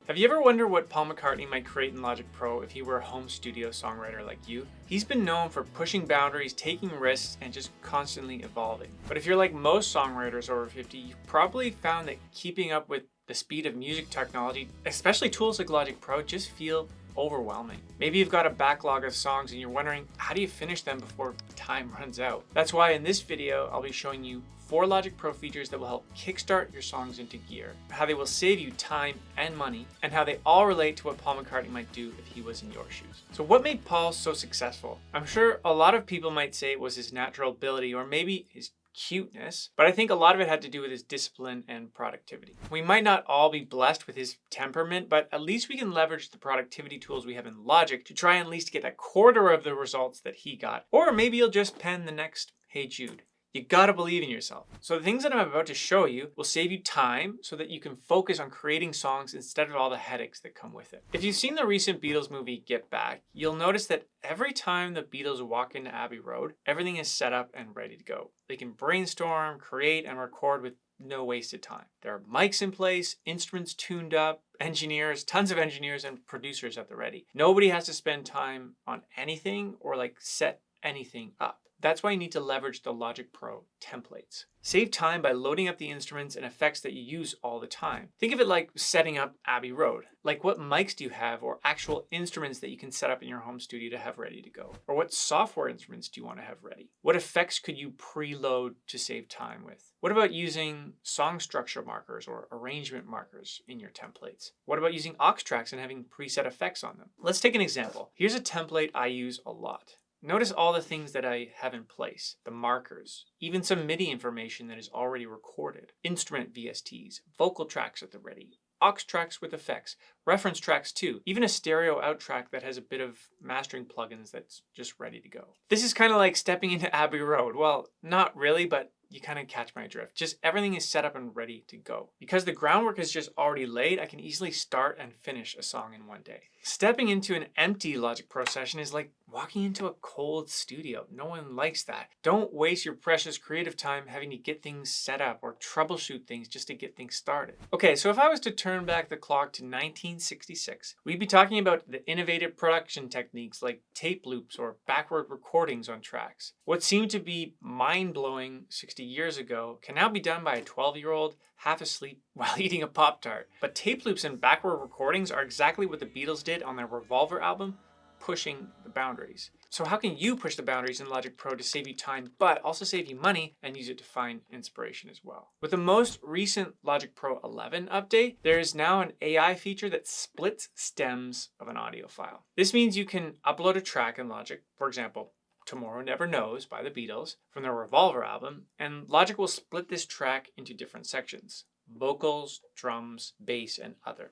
Have you ever wondered what Paul McCartney might create in Logic Pro if he were a home studio songwriter like you? He's been known for pushing boundaries, taking risks, and just constantly evolving. But if you're like most songwriters over 50, you've probably found that keeping up with the speed of music technology, especially tools like Logic Pro, just feel overwhelming. Maybe you've got a backlog of songs and you're wondering, how do you finish them before time runs out? That's why in this video, I'll be showing you 4 Logic Pro features that will help kickstart your songs into gear, how they will save you time and money, and how they all relate to what Paul McCartney might do if he was in your shoes. So what made Paul so successful? I'm sure a lot of people might say it was his natural ability or maybe his cuteness, but I think a lot of it had to do with his discipline and productivity. We might not all be blessed with his temperament, but at least we can leverage the productivity tools we have in Logic to try and at least get a quarter of the results that he got. Or maybe you'll just pen the next Hey Jude. You gotta believe in yourself. So the things that I'm about to show you will save you time so that you can focus on creating songs instead of all the headaches that come with it. If you've seen the recent Beatles movie Get Back, you'll notice that every time the Beatles walk into Abbey Road, everything is set up and ready to go. They can brainstorm, create, and record with no wasted time. There are mics in place, instruments tuned up, engineers, tons of engineers and producers at the ready. Nobody has to spend time on anything or set anything up. That's why you need to leverage the Logic Pro templates. Save time by loading up the instruments and effects that you use all the time. Think of it like setting up Abbey Road. Like, what mics do you have or actual instruments that you can set up in your home studio to have ready to go? Or what software instruments do you want to have ready? What effects could you preload to save time with? What about using song structure markers or arrangement markers in your templates? What about using aux tracks and having preset effects on them? Let's take an example. Here's a template I use a lot. Notice all the things that I have in place, the markers, even some MIDI information that is already recorded, instrument VSTs, vocal tracks at the ready, aux tracks with effects, reference tracks too, even a stereo out track that has a bit of mastering plugins that's just ready to go. This is kind of like stepping into Abbey Road. Well, not really, but you kind of catch my drift. Just everything is set up and ready to go. Because the groundwork is just already laid, I can easily start and finish a song in one day. Stepping into an empty Logic Pro session is like walking into a cold studio. No one likes that. Don't waste your precious creative time having to get things set up or troubleshoot things just to get things started. Okay, so if I was to turn back the clock to 1966, we'd be talking about the innovative production techniques like tape loops or backward recordings on tracks. What seemed to be mind-blowing 60 years ago can now be done by a 12-year-old half asleep while eating a Pop-Tart. But tape loops and backward recordings are exactly what the Beatles did on their Revolver album, pushing the boundaries. So how can you push the boundaries in Logic Pro to save you time, but also save you money and use it to find inspiration as well? With the most recent Logic Pro 11 update, there is now an AI feature that splits stems of an audio file. This means you can upload a track in Logic, for example, Tomorrow Never Knows by the Beatles from their Revolver album, and Logic will split this track into different sections: vocals, drums, bass, and other.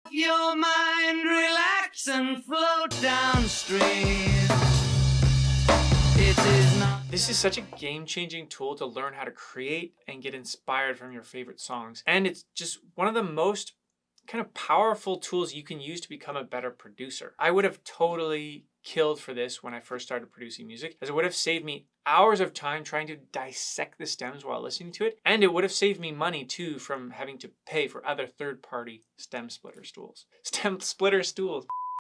Your mind relax and float downstream. It is not. This is such a game-changing tool to learn how to create and get inspired from your favorite songs, and it's just one of the most kind of powerful tools you can use to become a better producer. I would have totally killed for this when I first started producing music, as it would have saved me hours of time trying to dissect the stems while listening to it, and it would have saved me money too from having to pay for other third-party stem splitter stools.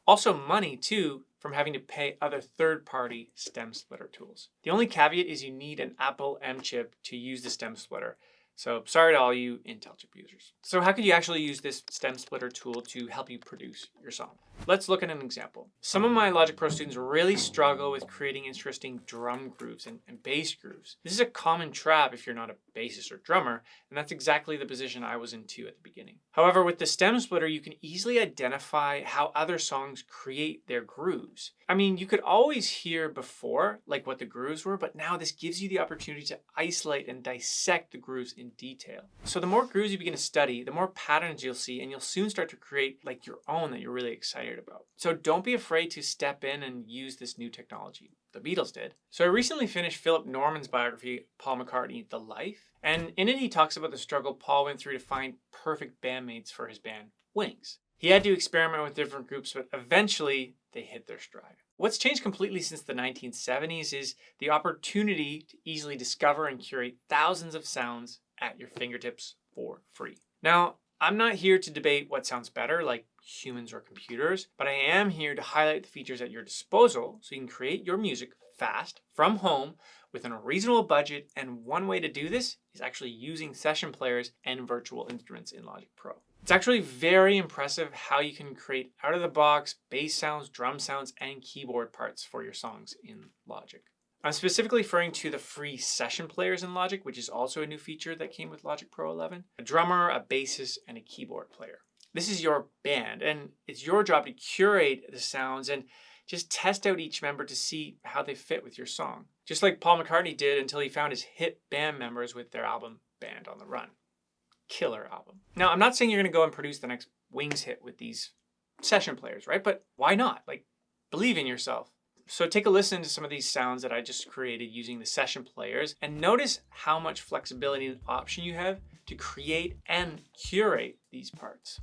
Also money too from having to pay other third-party stem splitter tools. The only caveat is you need an Apple M chip to use the stem splitter. So sorry to all you Intel chip users. So how could you actually use this stem splitter tool to help you produce your song? Let's look at an example. Some of my Logic Pro students really struggle with creating interesting drum grooves and bass grooves. This is a common trap if you're not a bassist or drummer, and that's exactly the position I was in too at the beginning. However, with the stem splitter, you can easily identify how other songs create their grooves. I mean, you could always hear before, like what the grooves were, but now this gives you the opportunity to isolate and dissect the grooves in detail. So the more grooves you begin to study, the more patterns you'll see, and you'll soon start to create like your own that you're really excited about. So don't be afraid to step in and use this new technology. The Beatles did. So I recently finished Philip Norman's biography, Paul McCartney, The Life, and in it he talks about the struggle Paul went through to find perfect bandmates for his band, Wings. He had to experiment with different groups, but eventually they hit their stride. What's changed completely since the 1970s is the opportunity to easily discover and curate thousands of sounds at your fingertips for free. Now, I'm not here to debate what sounds better, like humans or computers, but I am here to highlight the features at your disposal so you can create your music fast from home within a reasonable budget. And one way to do this is actually using session players and virtual instruments in Logic Pro. It's actually very impressive how you can create out of the box bass sounds, drum sounds, and keyboard parts for your songs in Logic. I'm specifically referring to the free session players in Logic, which is also a new feature that came with Logic Pro 11. A drummer, a bassist, and a keyboard player. This is your band, and it's your job to curate the sounds and just test out each member to see how they fit with your song. Just like Paul McCartney did until he found his hit band members with their album Band on the Run. Killer album. Now, I'm not saying you're going to go and produce the next Wings hit with these session players, right? But why not? Like, believe in yourself. So take a listen to some of these sounds that I just created using the session players and notice how much flexibility and option you have to create and curate these parts.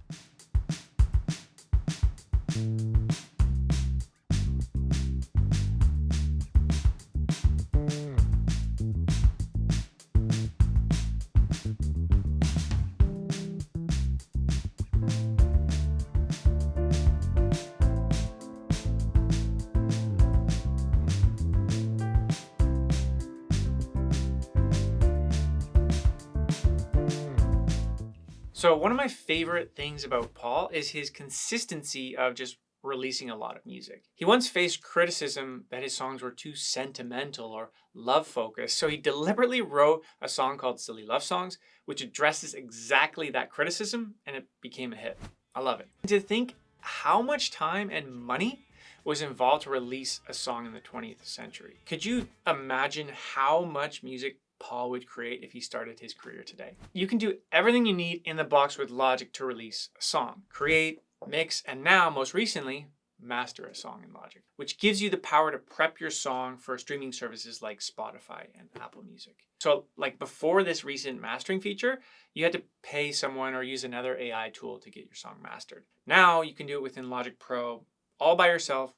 So one of my favorite things about Paul is his consistency of just releasing a lot of music. He once faced criticism that his songs were too sentimental or love-focused, so he deliberately wrote a song called Silly Love Songs, which addresses exactly that criticism, and it became a hit. I love it. To think how much time and money was involved to release a song in the 20th century. Could you imagine how much music Paul would create if he started his career today? You can do everything you need in the box with Logic to release a song. Create, mix, and now, most recently, master a song in Logic, which gives you the power to prep your song for streaming services like Spotify and Apple Music. So like before this recent mastering feature, you had to pay someone or use another AI tool to get your song mastered. Now you can do it within Logic Pro all by yourself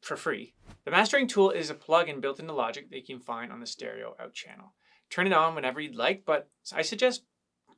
for free. The mastering tool is a plugin built into Logic that you can find on the stereo out channel. Turn it on whenever you'd like, but I suggest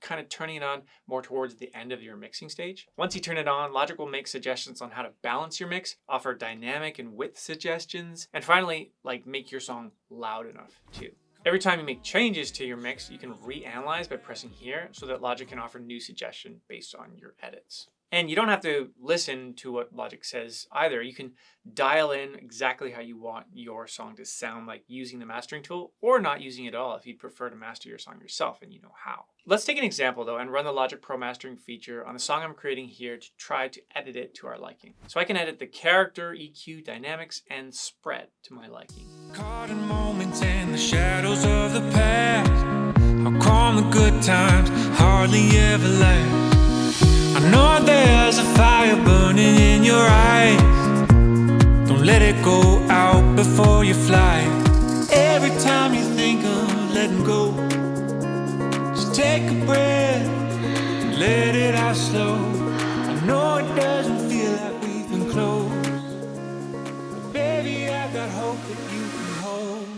kind of turning it on more towards the end of your mixing stage. Once you turn it on, Logic will make suggestions on how to balance your mix, offer dynamic and width suggestions, and finally, like make your song loud enough too. Every time you make changes to your mix, you can reanalyze by pressing here so that Logic can offer new suggestions based on your edits. And you don't have to listen to what Logic says either. You can dial in exactly how you want your song to sound like using the mastering tool or not using it at all if you'd prefer to master your song yourself and you know how. Let's take an example though and run the Logic Pro mastering feature on the song I'm creating here to try to edit it to our liking. So I can edit the character, EQ, dynamics, and spread to my liking. Caught in moments in the shadows of the past, how calm the good times hardly ever last. I know there's a fire burning in your eyes. Don't let it go out before you fly. Every time you think of letting go, just take a breath and let it out slow. I know it doesn't feel like we've been close, but baby, I got hope that you can hold.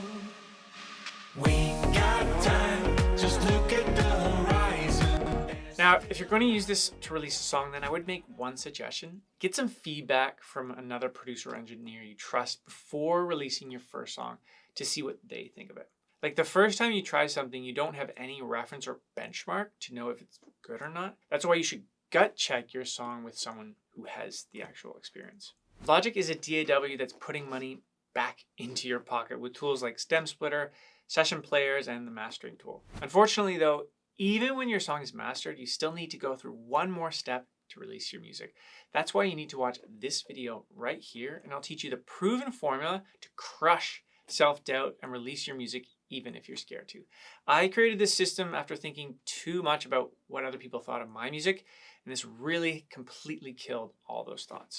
We got time, just look at the horizon. Now, if you're going to use this to release a song, then I would make one suggestion. Get some feedback from another producer or engineer you trust before releasing your first song to see what they think of it. Like the first time you try something, you don't have any reference or benchmark to know if it's good or not. That's why you should gut check your song with someone who has the actual experience. Logic is a DAW that's putting money back into your pocket with tools like Stem Splitter, Session Players, and the Mastering tool. Unfortunately though, even when your song is mastered, you still need to go through one more step to release your music. That's why you need to watch this video right here, and I'll teach you the proven formula to crush self-doubt and release your music even if you're scared to. I created this system after thinking too much about what other people thought of my music, and this really completely killed all those thoughts.